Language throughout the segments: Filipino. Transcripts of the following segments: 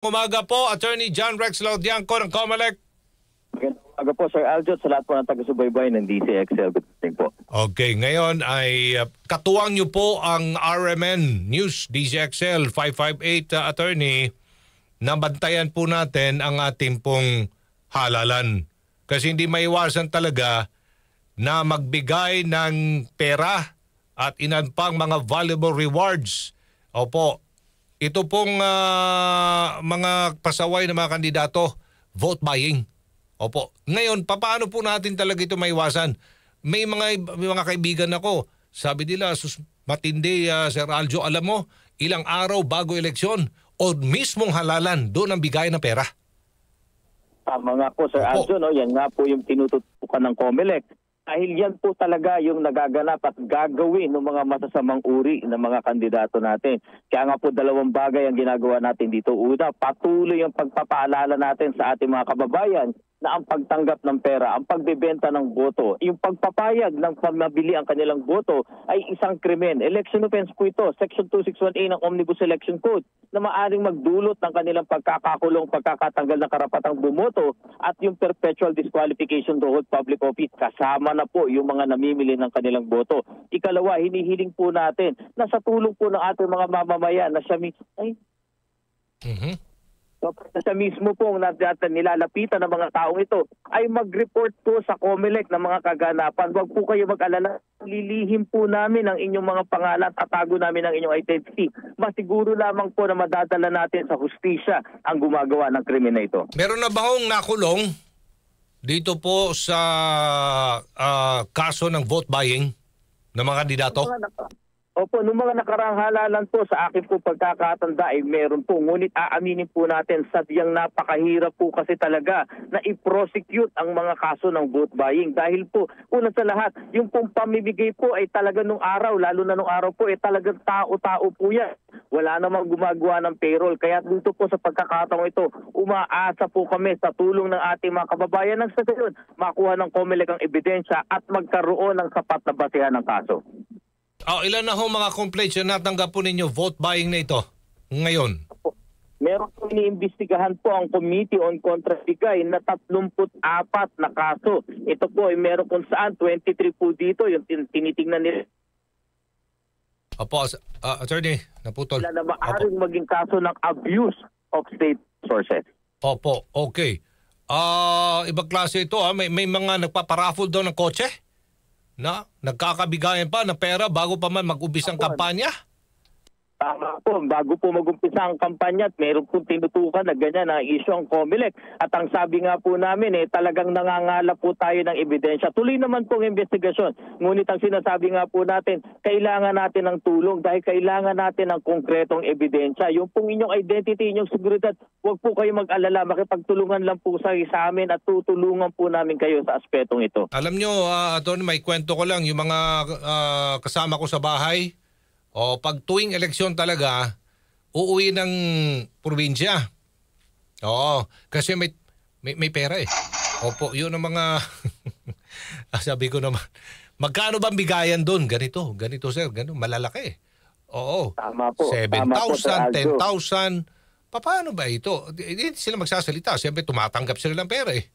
Umaga po, Attorney John Rex Laudianco ng COMELEC. Magandang umaga po, Sir Aljo. Sa lahat po ng taga-subaybay ng DCXL. Good morning po. Okay, ngayon ay katuwang niyo po ang RMN News DCXL 558, Attorney, na bantayan po natin ang ating pong halalan. Kasi hindi maiwasan talaga na magbigay ng pera at inan pang mga valuable rewards. Opo, ito pong mga pasaway ng mga kandidato, vote buying. Opo. Ngayon, paano po natin talaga ito maiwasan? May mga kaibigan ako, sabi nila, matindi, Sir Aljo, alam mo, ilang araw bago eleksyon o mismong halalan, doon ang bigay ng pera. Tama nga po, Sir Aljo, no? Yan nga po yung tinututukan ng COMELEC. Dahil yan po talaga yung nagaganap at gagawin ng mga masasamang uri ng mga kandidato natin. Kaya nga po dalawang bagay ang ginagawa natin dito. Una, patuloy ang pagpapaalala natin sa ating mga kababayan na ang pagtanggap ng pera, ang pagbebenta ng boto, yung pagpapayag ng pamabili ang kanilang boto ay isang krimen. Election offense po ito, Section 261A ng Omnibus Election Code na maaring magdulot ng kanilang pagkakakulong, pagkakatanggal ng karapatang bumoto at yung perpetual disqualification to hold public office. Kasama na po yung mga namimili ng kanilang boto. Ikalawa, hinihiling po natin na sa tulong po ng ating mga mamamayan na siya sa mismo pong nilalapitan ng mga taong ito ay mag-report po sa COMELEC ng mga kaganapan. Huwag po kayo mag-alala. Lilihim po namin ang inyong mga pangalan at tatago namin ang inyong identity. Masiguro lamang po na madadala natin sa hustisya ang gumagawa ng krimen na ito. Meron na ba hong nakulong dito po sa kaso ng vote buying ng mga kandidato? Opo, nung mga nakaraang halalan po sa akin po pagkakatanda ay meron po. Ngunit aaminin po natin sadyang napakahirap po kasi talaga na i-prosecute ang mga kaso ng vote buying. Dahil po, una sa lahat, yung pong pamibigay po ay talaga nung araw, lalo na nung araw po, ay talagang tao-tao po yan. Wala namang gumagawa ng payroll. Kaya dito po sa pagkakataong ito, umaasa po kami sa tulong ng ating mga kababayan ng sa gayon, makuha ng COMELEC ang ebidensya at magkaroon ng sapat na basehan ng kaso. Ilan na ho mga complaints na natanggap po ninyo vote buying na ito ngayon? Meron po iniimbestigahan po ang Committee on Contrabigay na 34 na kaso. Ito po ay meron kung saan 23 po dito yung tinitingnan nila. Opo, Attorney, naputol. Na maaaring maging kaso ng abuse of state resources. Opo, okay. Ibang klase ito, may mga nagpaparaffle daw ng kotse? Na nagkakabigayan pa ng pera bago pa man mag-umpisa ang kampanya? Tama po, bago po mag-umpisa ang kampanya at meron po tinutukan na ganyan na issue ang COMELEC. At ang sabi nga po namin talagang nangangalap po tayo ng ebidensya. Tuloy naman po ang investigasyon. Ngunit ang sinasabi nga po natin, kailangan natin ng tulong dahil kailangan natin ng konkretong ebidensya. Yung pong inyong identity, inyong seguridad, huwag po kayo mag-alala. Makipagtulungan lang po sa amin at tutulungan po namin kayo sa aspetong ito. Alam nyo, Atty., may kwento ko lang, yung mga kasama ko sa bahay, pag tuwing eleksyon talaga, uuwi ng probinsya. Oo, kasi may pera eh. Opo, yun ang mga sabi ko naman, magkano bang bigayan doon? Ganito sir, ganito, malalaki. Oo. Tama po. 7,000, 10,000. Paano ba ito? Hindi sila magsasalita. Siyempre tumatanggap sila ng pera eh.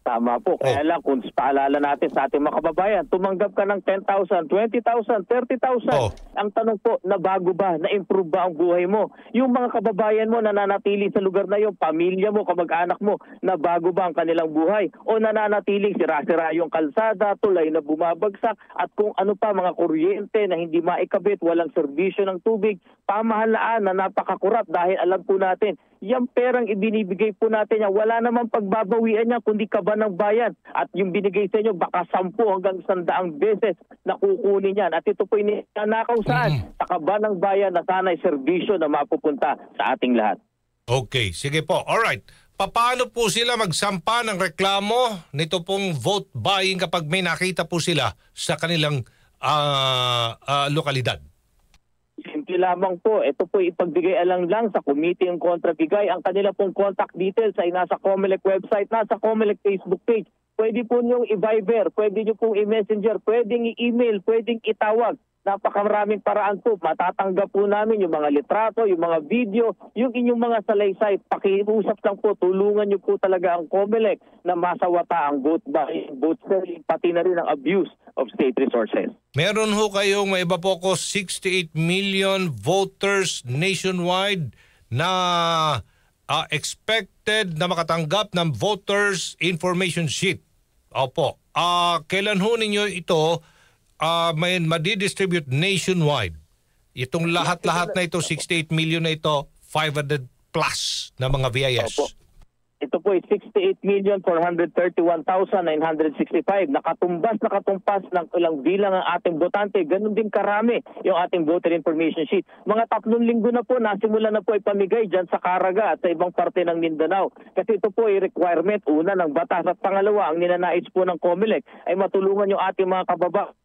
Tama po. Kaya lang, kung paalala natin sa ating mga kababayan, tumanggap ka ng 10,000, 20,000, 30,000. Ang tanong po, nabago ba? Na-improve ba ang buhay mo? Yung mga kababayan mo na nanatili sa lugar na yun, pamilya mo, kamag-anak mo, nabago ba ang kanilang buhay? O nananatiling sira-sira yung kalsada, tulay na bumabagsak, at kung ano pa, mga kuryente na hindi maikabit, walang serbisyo ng tubig, pamahalaan na napakakurap dahil alam po natin, yung perang ibinibigay po natin yan, wala namang pagbabawian niya kundi kaba ng bayan. At yung binigay sa inyo, baka 10 hanggang 100 beses na kukunin yan. At ito po inanakaw saan? Sa kaba ng bayan na sana'y serbisyo na mapupunta sa ating lahat. Okay, sige po. Alright. Paano po sila magsampa ng reklamo nito pong vote buying kapag may nakita po sila sa kanilang lokalidad? Simple lamang po, ito po ipagbigay alang lang sa Committee on Contrabigay. Ang kanila pong contact details ay nasa COMELEC website, nasa COMELEC Facebook page. Pwede po niyong i-Viber, pwede niyo pong i-Messenger, pwedeng i-email, pwedeng itawag. napakaraming paraan po. Matatanggap po namin yung mga litrato, yung mga video, yung inyong mga salaysay. Pakiusap lang po, tulungan niyo po talaga ang COMELEC na masawata ang vote buying, vote selling, pati na rin ang abuse of state resources. Meron ho kayong may iba po ko 68 million voters nationwide na expected na makatanggap ng voters information sheet. Opo. Kailan ho ninyo ito may madidistribute nationwide? Itong lahat-lahat na ito, 68 million na ito, 500 plus na mga VIS. Opo. Ito po ay 68,431,965. Nakatumpas ng ilang bilang ang ating botante. Ganun din karami yung ating voter information sheet. Mga 3 linggo na po, nasimula na po ay pamigay dyan sa Caraga at sa ibang parte ng Mindanao. Kasi ito po ay requirement, una, ng batas. At pangalawa, ang ninanais po ng COMELEC ay matulungan yung ating mga kababayan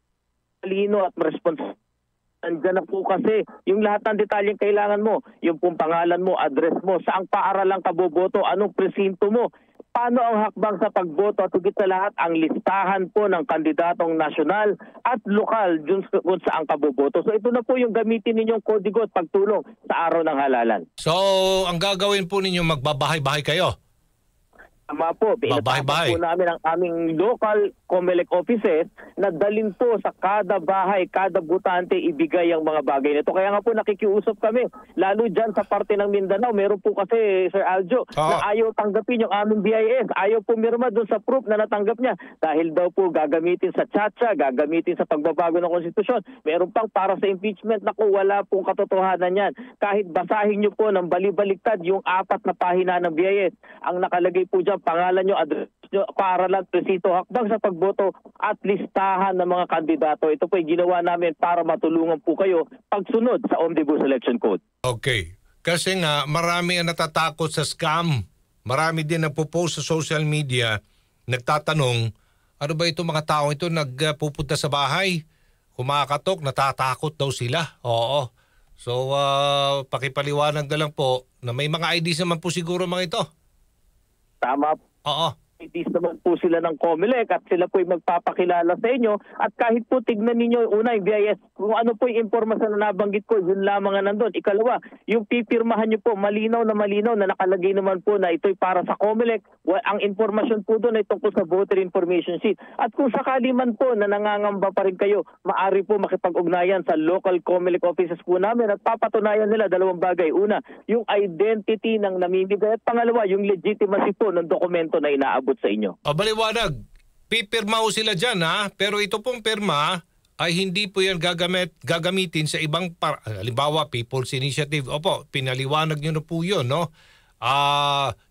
talino at responsible. Andiyan na po kasi yung lahat ng detalyeng kailangan mo, yung pong pangalan mo, address mo, saang paaralan ka boboto, anong presinto mo, paano ang hakbang sa pagboto at higit sa lahat ang listahan po ng kandidatong nasyonal at lokal kung saan ka boboto. So ito na po yung gamitin ninyong kodigo at pagtulong sa araw ng halalan. So ang gagawin po ninyo, magbabahay-bahay kayo? Tama po, pinatapos po namin ang aming local COMELEC offices na dalhin po sa kada bahay, kada butante ibigay ang mga bagay nito. Kaya nga po nakikiusap kami, lalo dyan sa parte ng Mindanao. Meron po kasi, Sir Aljo, na ayaw tanggapin yung aming BIS. Ayaw pumirma doon sa proof na natanggap niya. Dahil daw po gagamitin sa tsa-tsa, gagamitin sa pagbabago ng konstitusyon. Meron pang para sa impeachment. Naku, wala pong katotohanan yan. Kahit basahin niyo po ng balibaliktad yung 4 na pahina ng BIS, ang nakalagay po dyan, pangalan nyo, address nyo, paaralan, presito, hakbang sa pagboto at listahan ng mga kandidato. Ito po ay ginawa namin para matulungan po kayo pagsunod sa Omnibus Election Code. Okay. Kasi nga, marami ang natatakot sa scam. Marami din nagpo-post sa social media, nagtatanong, ano ba itong mga tao ito nagpupunta sa bahay? Kumakatok, natatakot daw sila. Oo. So, pakipaliwanag na lang po na may mga IDs naman po siguro mga ito. Tama. Oo. IDs naman po sila ng COMELEC at sila po yung magpapakilala sa inyo. At kahit po tignan ninyo, una yung BIS, kung ano po yung impormasyon na nabanggit ko, yun lamang nga nandun. Ikalawa, yung pipirmahan nyo po, malinaw na nakalagay naman po na ito'y para sa COMELEC. Ang impormasyon po doon ay tungkol sa voter information sheet. At kung sakali man po na nangangamba pa rin kayo, maari po makipag-ugnayan sa local COMELEC offices po namin at papatunayan nila 2 bagay. Una, yung identity ng namimigay at pangalawa, yung legitimacy po ng dokumento na inaabot sa inyo. Baliwanag, pipirma ho sila dyan ha, pero ito pong pirma ay hindi po yan gagamitin sa ibang, halimbawa People's Initiative. Opo, pinaliwanag nyo na po yun, no?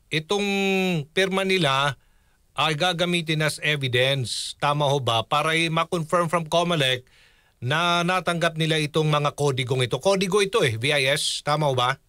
Itong pirma nila ay gagamitin as evidence, tama ho ba? Para ma-confirm from COMELEC na natanggap nila itong mga kodigong ito. Kodigo ito VIS, tama ho ba?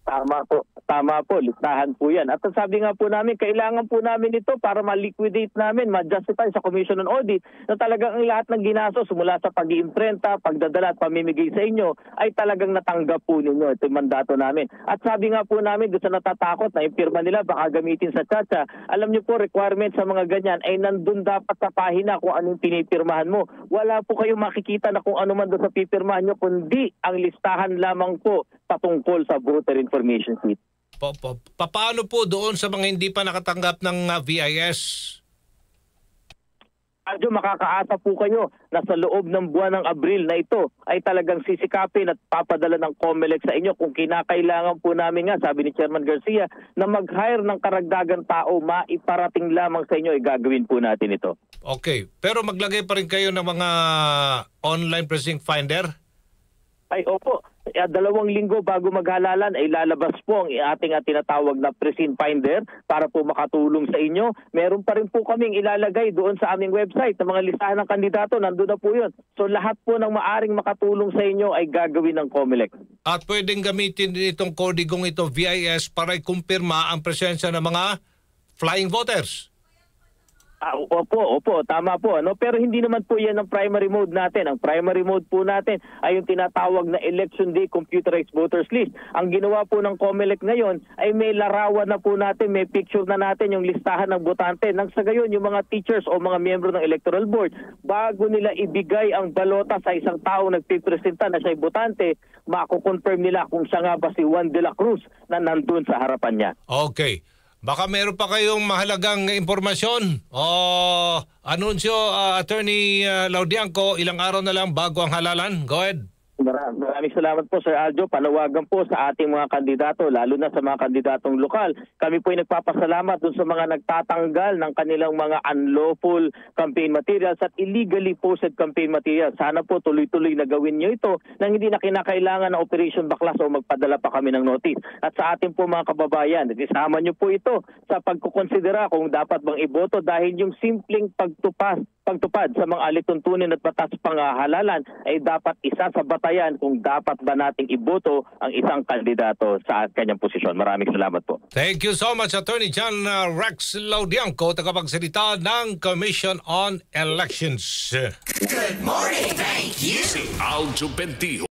Tama po, listahan po yan. At sabi nga po namin, kailangan po namin ito para ma-liquidate namin, ma-justify sa Commission on Audit na talagang ang lahat ng ginastos mula sa pag-iimprenta, pagdadala at pamimigay sa inyo ay talagang natanggap po ninyo. Ito yung mandato namin. At sabi nga po namin, doon sa natatakot na yung pirma nila baka gamitin sa tsa-tsa, alam niyo po, requirement sa mga ganyan ay nandun dapat sa pahina kung anong pinipirmahan mo. Wala po kayong makikita na kung ano man doon sa pipirmahan nyo, kundi ang listahan lamang po patungkol sa voter information sheet. Paano po doon sa mga hindi pa nakatanggap ng VIS? Adyo, makakaasa po kayo na sa loob ng buwan ng Abril na ito ay talagang sisikapin at papadala ng COMELEC sa inyo kung kinakailangan po namin nga, sabi ni Chairman Garcia, na mag-hire ng karagdagang tao, maiparating lamang sa inyo, ay gagawin po natin ito. Okay, pero maglagay pa rin kayo ng mga online precinct finder? Ay opo, 2 linggo bago maghalalan ay lalabas po ang ating tinatawag na precinct finder para po makatulong sa inyo. Meron pa rin po kaming ilalagay doon sa aming website ng mga listahan ng kandidato, nandun na po yun. So lahat po ng maaring makatulong sa inyo ay gagawin ng COMELEC. At pwedeng gamitin itong kodigong ito, VIS, para ikumpirma ang presensya ng mga flying voters? Opo, tama po. Ano? Pero hindi naman po yan ang primary mode natin. Ang primary mode po natin ay yung tinatawag na Election Day Computerized Voters List. Ang ginawa po ng COMELEC ngayon ay may larawan na po natin, may picture na natin yung listahan ng botante. Nang sa gayon, yung mga teachers o mga miyembro ng Electoral Board, bago nila ibigay ang balota sa isang taong nagpipresenta na siya'y botante, mako-confirm nila kung siya nga ba si Juan de la Cruz na nandun sa harapan niya. Okay. Baka meron pa kayong mahalagang impormasyon o anunsyo, Attorney Laudiangco, ilang araw na lang bago ang halalan. Go ahead. Maraming salamat po, Sir Aljo. Panawagan po sa ating mga kandidato, lalo na sa mga kandidatong lokal. Kami po ay nagpapasalamat dun sa mga nagtatanggal ng kanilang mga unlawful campaign materials at illegally posted campaign materials. Sana po tuloy-tuloy na gawin nyo ito nang hindi na kinakailangan ng Operation Baklas o magpadala pa kami ng notice. At sa ating po mga kababayan, isama nyo po ito sa pagkukonsidera kung dapat bang iboto dahil yung simpleng pagtupad sa mga alituntunin at batas panghahalalan ay dapat isa sa batayan kung dapat ba nating iboto ang isang kandidato sa kanyang posisyon. Maraming salamat po. Thank you so much, Attorney John Rex Laudiangco, tagapagsalita ng Commission on Elections. Good morning, thank you. Si Aljo Bendijo.